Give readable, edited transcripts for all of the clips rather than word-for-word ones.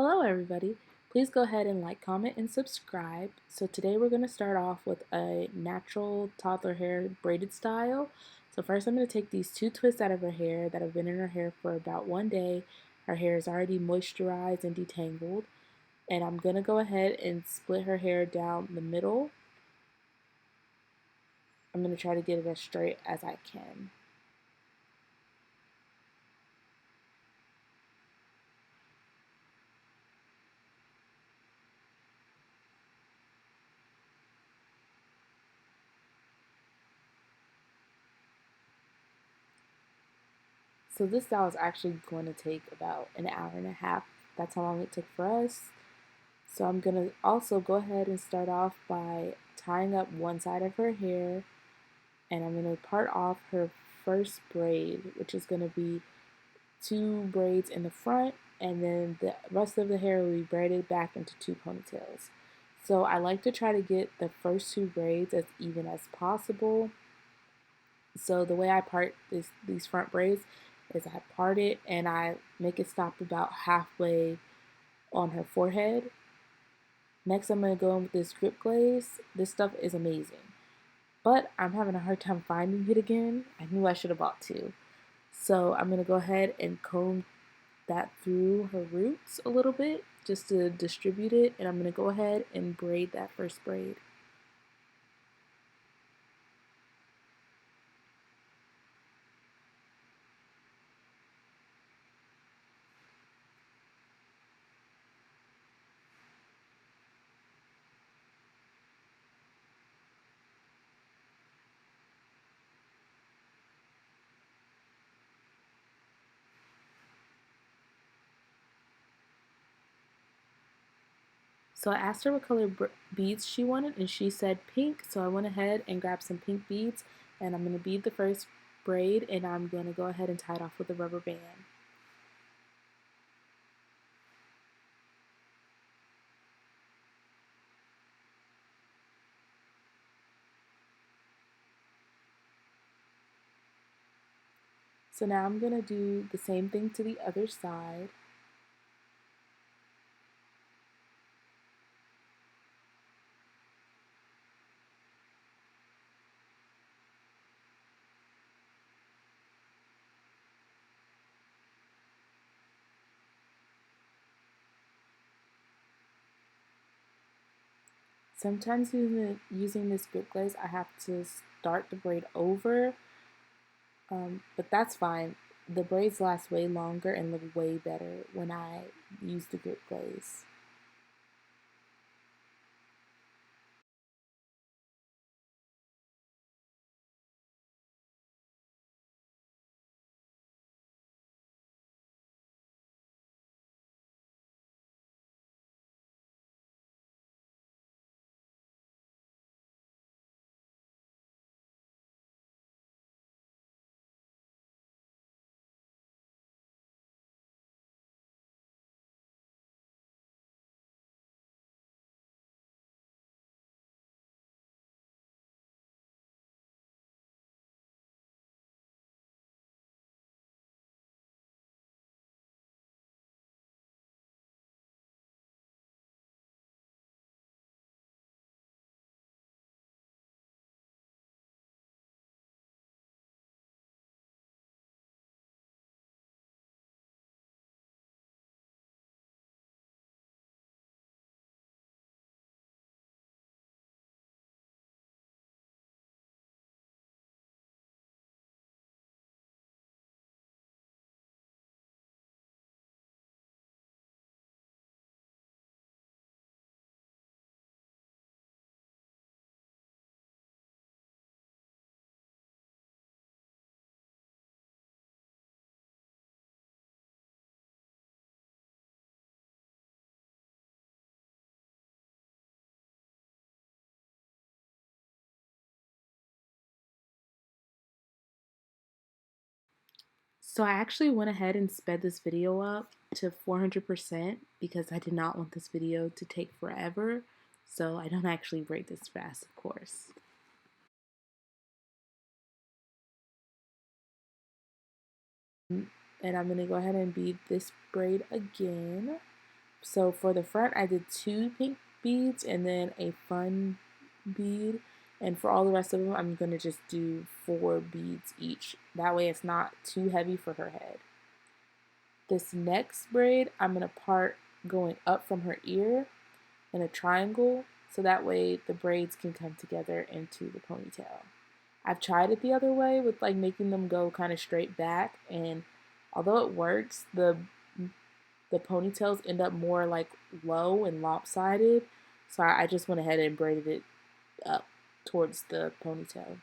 Hello everybody. Please go ahead and like, comment, and subscribe. So today we're going to start off with a natural toddler hair braided style. So first I'm going to take these two twists out of her hair that have been in her hair for about 1 day. Her hair is already moisturized and detangled. And I'm going to go ahead and split her hair down the middle. I'm going to try to get it as straight as I can. So this style is actually going to take about an hour and a half. That's how long it took for us. So I'm going to also go ahead and start off by tying up one side of her hair, and I'm going to part off her first braid, which is going to be 2 braids in the front, and then the rest of the hair will be braided back into 2 ponytails. So I like to try to get the first 2 braids as even as possible. So the way I part these front braids is I part it and I make it stop about halfway on her forehead. Next, I'm going to go in with this grip glaze. This stuff is amazing, but I'm having a hard time finding it again. I knew I should have bought 2. So I'm going to go ahead and comb that through her roots a little bit just to distribute it, and I'm going to go ahead and braid that first braid. So I asked her what color beads she wanted, and she said pink. So I went ahead and grabbed some pink beads, and I'm going to bead the first braid, and I'm going to go ahead and tie it off with a rubber band. So now I'm going to do the same thing to the other side. Sometimes using this grip glaze, I have to start the braid over, but that's fine. The braids last way longer and look way better when I use the grip glaze. So I actually went ahead and sped this video up to 400% because I did not want this video to take forever. So I don't actually braid this fast, of course. And I'm going to go ahead and bead this braid again. So for the front, I did 2 pink beads and then a fun bead. And for all the rest of them, I'm going to just do 4 beads each. That way it's not too heavy for her head. This next braid, I'm going to part going up from her ear in a triangle so that way the braids can come together into the ponytail. I've tried it the other way with like making them go kind of straight back, and although it works, the ponytails end up more like low and lopsided. So I just went ahead and braided it up towards the ponytail.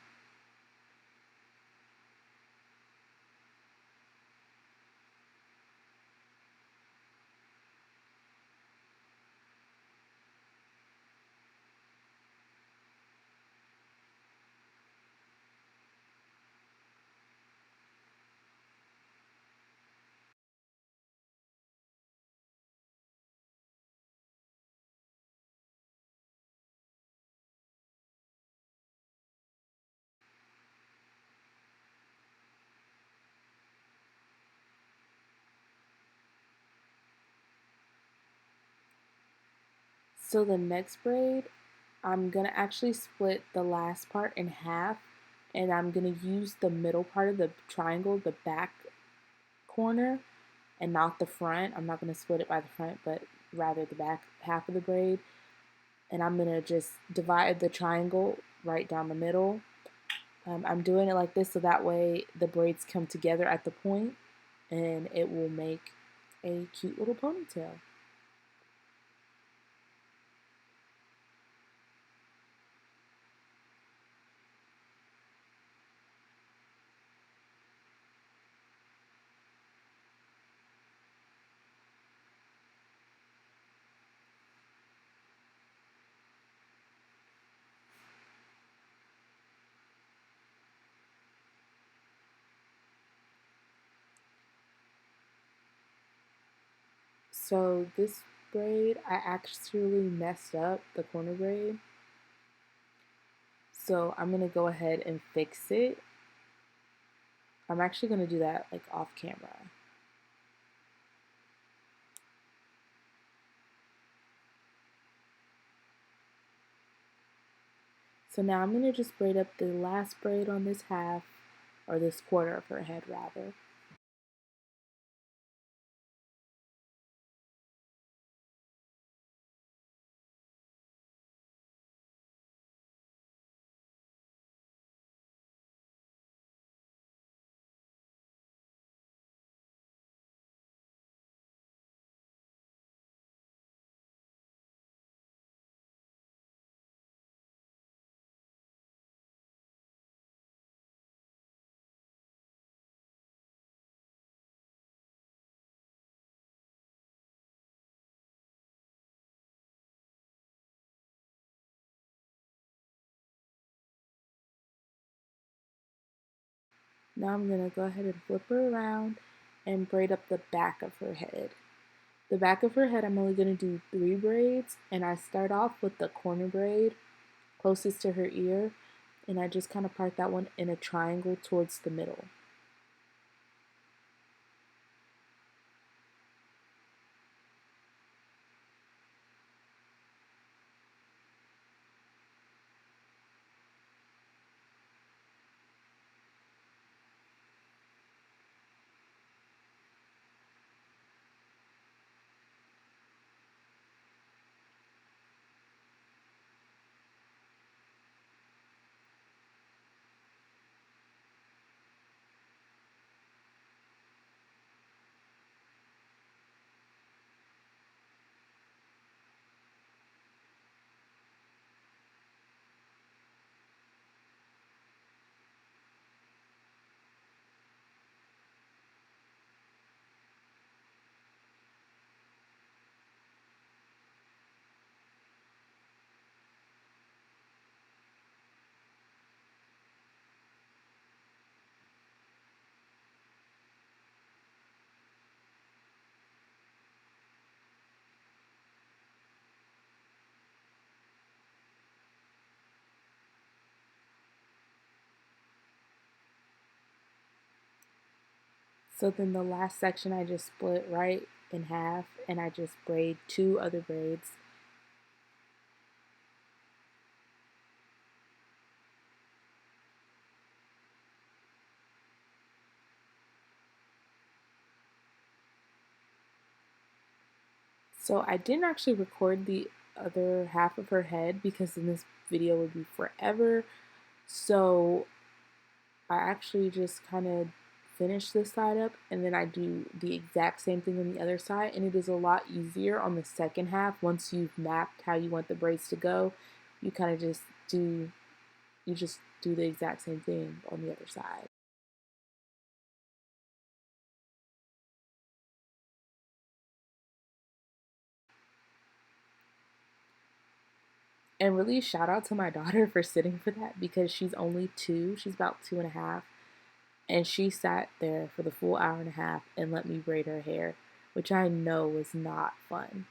So the next braid, I'm gonna actually split the last part in half, and I'm gonna use the middle part of the triangle, the back corner, and not the front. I'm not gonna split it by the front, but rather the back half of the braid. And I'm gonna just divide the triangle right down the middle. I'm doing it like this so that way the braids come together at the point and it will make a cute little ponytail. So this braid, I actually messed up the corner braid. So I'm gonna go ahead and fix it. I'm actually gonna do that like off camera. So now I'm gonna just braid up the last braid on this half, or this quarter of her head rather. Now I'm gonna go ahead and flip her around and braid up the back of her head. The back of her head, I'm only gonna do 3 braids, and I start off with the corner braid closest to her ear, and I just kind of part that one in a triangle towards the middle. So then the last section I just split right in half and I just braid 2 other braids. So I didn't actually record the other half of her head because then this video would be forever. So I actually just kind of finish this side up and then I do the exact same thing on the other side, and it is a lot easier on the second half once you've mapped how you want the braids to go. You kind of just do the exact same thing on the other side. And really shout out to my daughter for sitting for that because she's only 2, she's about 2.5, and she sat there for the full hour and a half and let me braid her hair, which I know was not fun.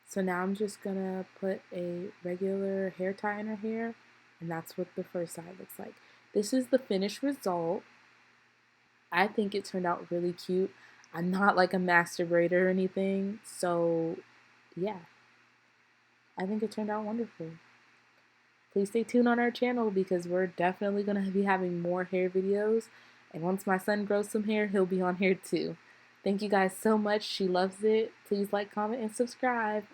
So now I'm just gonna put a regular hair tie in her hair, and that's what the first side looks like. This is the finished result. I think it turned out really cute. I'm not like a master braider or anything, so yeah, I think it turned out wonderful. Please stay tuned on our channel because we're definitely gonna be having more hair videos, and once my son grows some hair, he'll be on here too. Thank you guys so much. She loves it. Please like, comment, and subscribe.